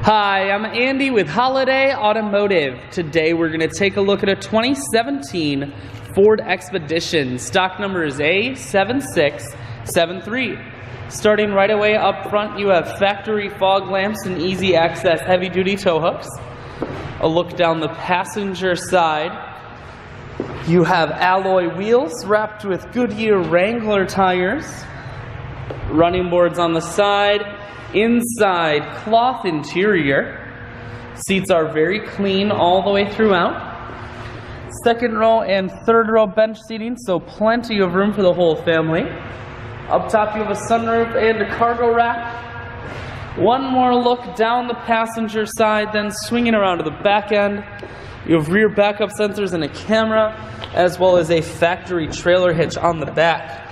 Hi, I'm Andy with Holiday Automotive. Today we're going to take a look at a 2017 Ford Expedition. Stock number is A7673. Starting right away up front, you have factory fog lamps and easy access heavy-duty tow hooks. A look down the passenger side. You have alloy wheels wrapped with Goodyear Wrangler tires. Running boards on the side. Inside, cloth interior. Seats are very clean all the way throughout. Second row and third row bench seating, so plenty of room for the whole family. Up top you have a sunroof and a cargo rack. One more look down the passenger side, then swinging around to the back end. You have rear backup sensors and a camera, as well as a factory trailer hitch on the back.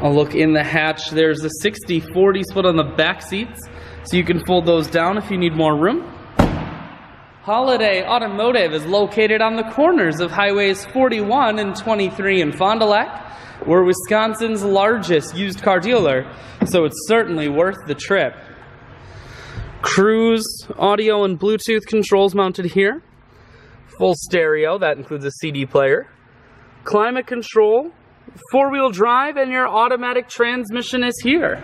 A look in the hatch, there's a 60-40 split on the back seats, so you can fold those down if you need more room. Holiday Automotive is located on the corners of Highways 41 and 23 in Fond du Lac. We're Wisconsin's largest used car dealer, so it's certainly worth the trip. Cruise, audio and Bluetooth controls mounted here. Full stereo, that includes a CD player. Climate control. Four-wheel drive, and your automatic transmission is here.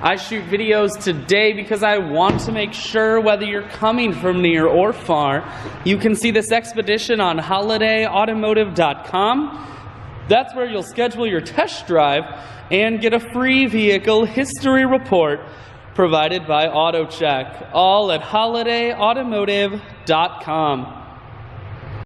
I shoot videos today because I want to make sure whether you're coming from near or far, you can see this Expedition on holidayautomotive.com. That's where you'll schedule your test drive and get a free vehicle history report provided by AutoCheck, all at holidayautomotive.com.